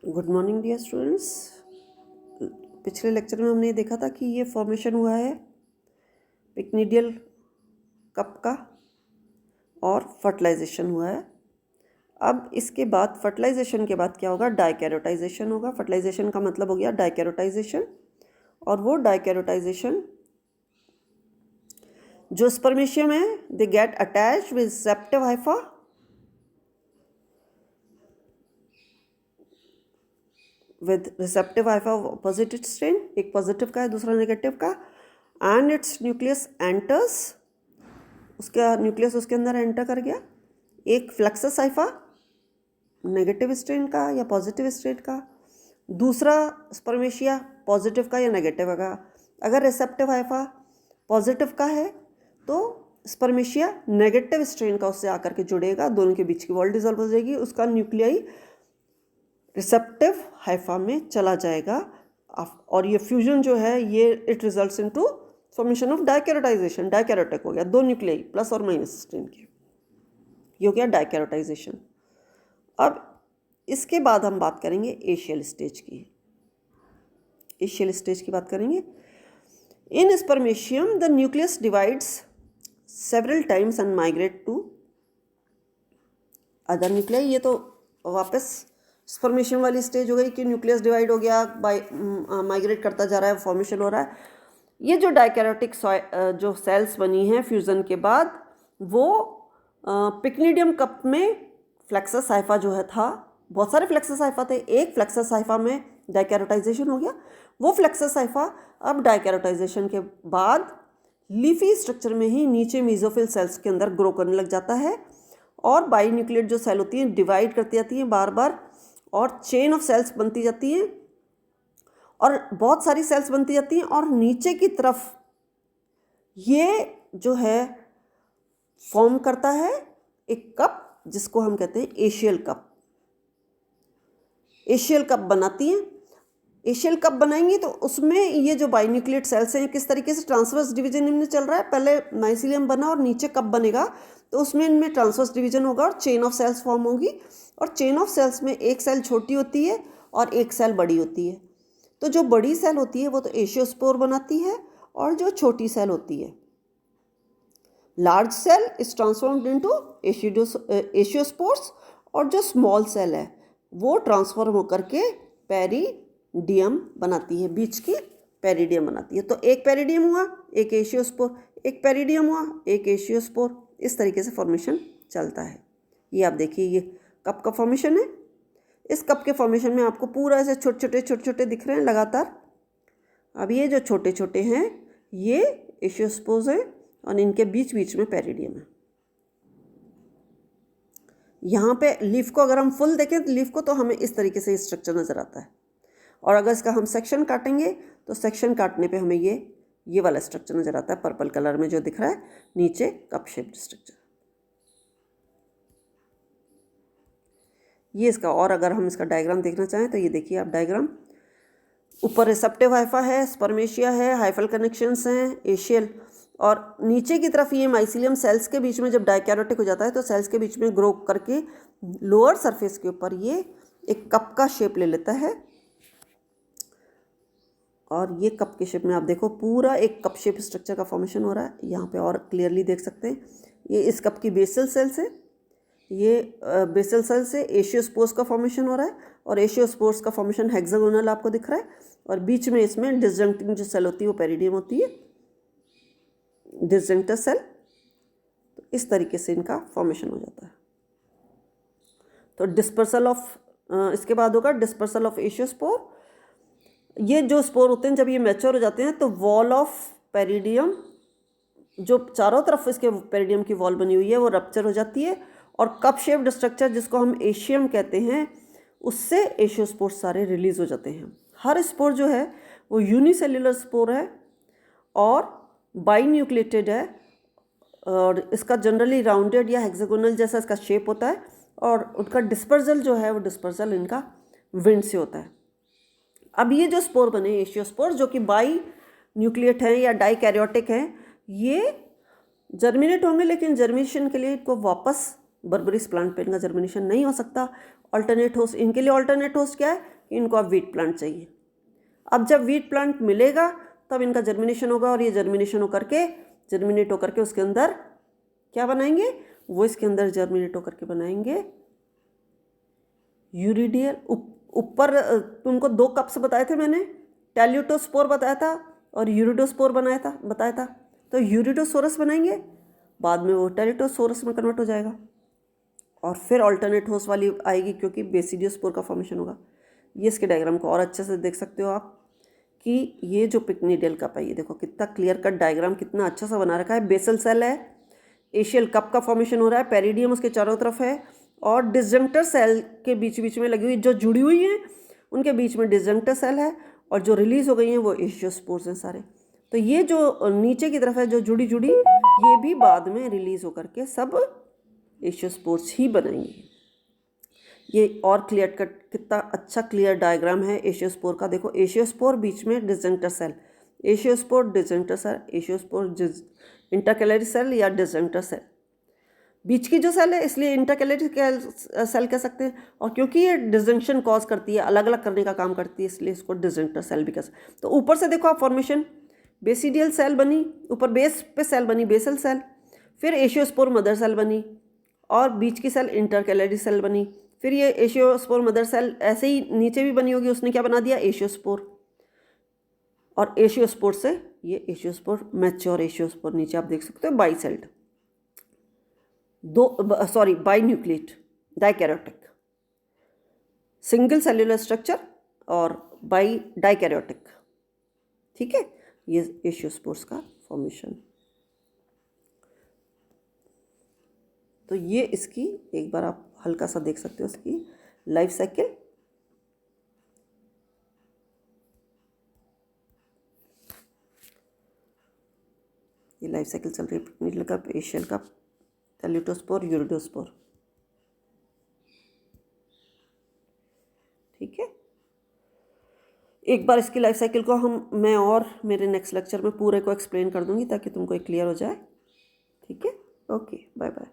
Good morning dear students. पिछले lecture में हमने देखा था कि ये फॉर्मेशन हुआ है पिक्निडियल कप का और फर्टिलाइजेशन हुआ है। अब इसके बाद फर्टिलाइजेशन के बाद क्या होगा? डाइकैरोटाइजेशन होगा। फर्टिलाइजेशन का मतलब हो गया डाइकैरोटाइजेशन, और वो डाइकैरोटाइजेशन जो स्पर्मेशियम है they get attached with receptive Haifa with receptive Haifa opposite strain, एक पॉजिटिव का है दूसरा नेगेटिव का, एंड इट्स न्यूक्लियस एंटर्स, उसका न्यूक्लियस उसके अंदर एंटर कर गया। एक फ्लक्सस हाइफा नेगेटिव स्ट्रेन का या पॉजिटिव स्ट्रेन का, दूसरा स्पर्मेशिया पॉजिटिव का या नेगेटिव का। अगर रिसेप्टिव हाइफा पॉजिटिव का है तो स्पर्मेशिया नेगेटिव स्ट्रेन का उससे आकर के जुड़ेगा, दोनों के बीच की वॉल डिसॉल्व हो जाएगी, उसका न्यूक्लियाई रिसेप्टिव हाइफा में चला जाएगा, और ये फ्यूजन जो है ये it results into formation of dikaryotization. Dikaryotic हो गया, दो न्यूक्लियाई प्लस और माइनस स्ट्रेन के, ये हो गया डाइकैरोटाइजेशन। अब इसके बाद हम बात करेंगे एशियल स्टेज की। एशियल स्टेज की बात करेंगे। In spermatium the nucleus divides several times and migrate to other nuclei. ये तो वापस स्पर्मेशियम वाली स्टेज हो गई कि न्यूक्लियस डिवाइड हो गया, माइग्रेट करता जा रहा है, फॉर्मेशन हो रहा है। ये जो डाइकैरोटिक जो सेल्स बनी हैं फ्यूज़न के बाद, वो पिक्निडियम कप में फ्लेक्सस हाइफा जो है था, बहुत सारे फ्लेक्सस हाइफा थे, एक फ्लेक्सस हाइफा में डाइकैरोटाइजेशन हो गया। वो फ्लेक्सस हाइफा अब डाइकैरोटाइजेशन के बाद लीफी स्ट्रक्चर में ही नीचे मीजोफिल सेल्स के अंदर ग्रो करने लग जाता है, और बाईन्यूक्लिएट जो सेल होती हैं डिवाइड करती जाती हैं बार बार, और चेन ऑफ सेल्स बनती जाती हैं, और बहुत सारी सेल्स बनती जाती हैं, और नीचे की तरफ ये जो है फॉर्म करता है एक कप जिसको हम कहते हैं एशियल कप। एशियल कप बनाती हैं। एशियल कप बनाएंगी तो उसमें ये जो बाईन्यूक्लिएट सेल्स हैं किस तरीके से ट्रांसवर्स डिवीजन इनमें चल रहा है, पहले माइसीलियम बना और नीचे कप बनेगा, तो उसमें इनमें ट्रांसवर्स डिवीजन होगा और चेन ऑफ सेल्स फॉर्म होगी, और चेन ऑफ सेल्स में एक सेल छोटी होती है और एक सेल बड़ी होती है। तो जो बड़ी सेल होती है वो तो एशियोस्पोर बनाती है, और जो छोटी सेल होती है large cell is transformed into aeciospores, और जो स्मॉल सेल है वो ट्रांसफॉर्म होकर के पेरिडियम बनाती है, बीच की पेरिडियम बनाती है। तो एक पेरिडियम हुआ, एक एशियोस्पोर, एक पेरिडियम हुआ, एक एशियोस्पोर, इस तरीके से फॉर्मेशन चलता है। ये आप देखिए, ये कप का फॉर्मेशन है। इस कप के फॉर्मेशन में आपको पूरा ऐसे छोटे छोटे दिख रहे हैं लगातार। अब ये जो छोटे छोटे हैं ये एशियोस्पोर्स हैं, और इनके बीच बीच में पेरिडियम है। यहाँ पे लीफ को अगर हम फुल देखें तो लीफ को, तो हमें इस तरीके से स्ट्रक्चर नज़र आता है, और अगर इसका हम सेक्शन काटेंगे तो सेक्शन काटने पे हमें ये वाला स्ट्रक्चर नज़र आता है, पर्पल कलर में जो दिख रहा है नीचे कप शेप्ड स्ट्रक्चर, ये इसका। और अगर हम इसका डायग्राम देखना चाहें तो ये देखिए आप डायग्राम, ऊपर रिसेप्टिव हाइफा है, स्पर्मेशिया है, हाइफल कनेक्शंस हैं, एशियल, और नीचे की तरफ ये माइसीलियम सेल्स के बीच में जब डाइकैरोटिक हो जाता है तो सेल्स के बीच में ग्रो करके लोअर सरफेस के ऊपर ये एक कप का शेप ले लेता है, और ये कप के शेप में आप देखो पूरा एक कप शेप स्ट्रक्चर का फॉर्मेशन हो रहा है। यहाँ पे और क्लियरली देख सकते हैं, ये इस कप की बेसल सेल्स है, ये बेसल सेल से एशियोस्पोर्स का फॉर्मेशन हो रहा है, और एशियोस्पोर्स का फॉर्मेशन हेक्सागोनल आपको दिख रहा है, और बीच में इसमें डिसजंक्टिंग जो सेल होती है वो पेरिडियम होती है, डिसजंक्टर सेल। तो इस तरीके से इनका फॉर्मेशन हो जाता है। तो डिस्पर्सल ऑफ, इसके बाद होगा डिस्पर्सल ऑफ एशियोस्पोर। ये जो स्पोर होते हैं जब ये मैच्योर हो जाते हैं तो वॉल ऑफ पेरिडियम, जो चारों तरफ इसके पेरिडियम की वॉल बनी हुई है वो रप्चर हो जाती है, और कप शेप्ड स्ट्रक्चर जिसको हम एशियम कहते हैं उससे एशियोस्पोर सारे रिलीज हो जाते हैं। हर स्पोर जो है वो यूनिसेल्युलर स्पोर है और बाईन्यूक्लिएटेड है, और इसका जनरली राउंडेड या हेक्सागोनल जैसा इसका शेप होता है, और उनका डिस्पर्जल जो है वो डिस्पर्जल इनका विंड से होता है। अब ये जो स्पोर बने एशियोस्पोर जो कि बाई न्यूक्लिएट हैं या डाइकैरियोटिक हैं, ये जर्मिनेट होंगे, लेकिन जर्मिनेशन के लिए इनको वापस बर्बरिस प्लांट पे इनका जर्मिनेशन नहीं हो सकता, अल्टरनेट होस्ट, इनके लिए अल्टरनेट होस्ट क्या है कि इनको अब वीट प्लांट चाहिए। अब जब वीट प्लांट मिलेगा तब इनका जर्मिनेशन होगा और ये जर्मिनेट होकर के उसके अंदर क्या बनाएंगे, वो इसके अंदर जर्मिनेट होकर के बनाएंगे यूरिडियल। ऊपर तुमको 2 कप्स बताए थे मैंने, टेल्यूटोस्पोर बताया था और यूरिडोस्पोर बताया था। तो यूरिडोसोरस बनाएंगे, बाद में वो टेल्यूटोसोरस में कन्वर्ट हो जाएगा और फिर अल्टरनेट होस्ट वाली आएगी क्योंकि बेसिडियोस्पोर का फॉर्मेशन होगा। ये इसके डायग्राम को और अच्छे से देख सकते हो आप कि ये जो पिक्निडियल कप है, ये देखो कितना क्लियर कट डायग्राम, कितना अच्छा सा बना रखा है। बेसल सेल है, एशियल कप का फॉर्मेशन हो रहा है, पेरिडियम उसके चारों तरफ है और डिसजंक्टर सेल के बीच बीच में लगी हुई जो जुड़ी हुई हैं उनके बीच में डिसजंक्टर सेल है और जो रिलीज हो गई हैं वो एशियोस्पोर्स हैं सारे। तो ये जो नीचे की तरफ है जो जुड़ी ये भी बाद में रिलीज होकर के सब एशियोस्पोर्स ही बनेंगे। ये और क्लियर कट कितना अच्छा क्लियर डायग्राम है एशियोस्पोर का। देखो एशियोस्पोर बीच में डिसजंक्टर सेल, एशियोस्पोर डिसजंक्टर सेल, एशियोस्पोर इंटरकैलरी सेल या डिसजंक्टर सेल, बीच की जो सेल है इसलिए इंटरकैलरी सेल कह सकते हैं। और क्योंकि ये डिसजंक्शन कॉज करती है, अलग अलग करने का काम करती है, इसलिए इसको डिसजंक्टर सेल भी कह सकते हैं। तो ऊपर से देखो आप फॉर्मेशन, बेसिडियल सेल बनी, ऊपर बेस पे सेल बनी बेसल सेल, फिर एशियोस्पोर मदर सेल बनी और बीच की सेल इंटरकैलरी सेल बनी। फिर ये एशियोस्पोर मदर सेल ऐसे ही नीचे भी बनी होगी, उसने क्या बना दिया एशियोस्पोर, और एशियोस्पोर से ये एशियोस्पोर मैच्योर एशियोस्पोर नीचे आप देख सकते हो बाइसेल्ड, बाइन्यूक्लिएट डाइकैरियोटिक, सिंगल सेल्यूलर स्ट्रक्चर और डाइकैरियोटिक। ठीक है, ये एशियोस्पोर्स का फॉर्मेशन। तो ये इसकी एक बार आप हल्का सा देख सकते हो इसकी लाइफ साइकिल। ये लाइफ साइकिल चल रही है पिक्निडियल कप, एशियल कप, टेल्यूटोस्पोर, यूरिडोस्पोर। ठीक है, एक बार इसकी लाइफ साइकिल को मैं और मेरे नेक्स्ट लेक्चर में पूरे को एक्सप्लेन कर दूंगी ताकि तुमको क्लियर हो जाए। ठीक है, ओके, बाय बाय।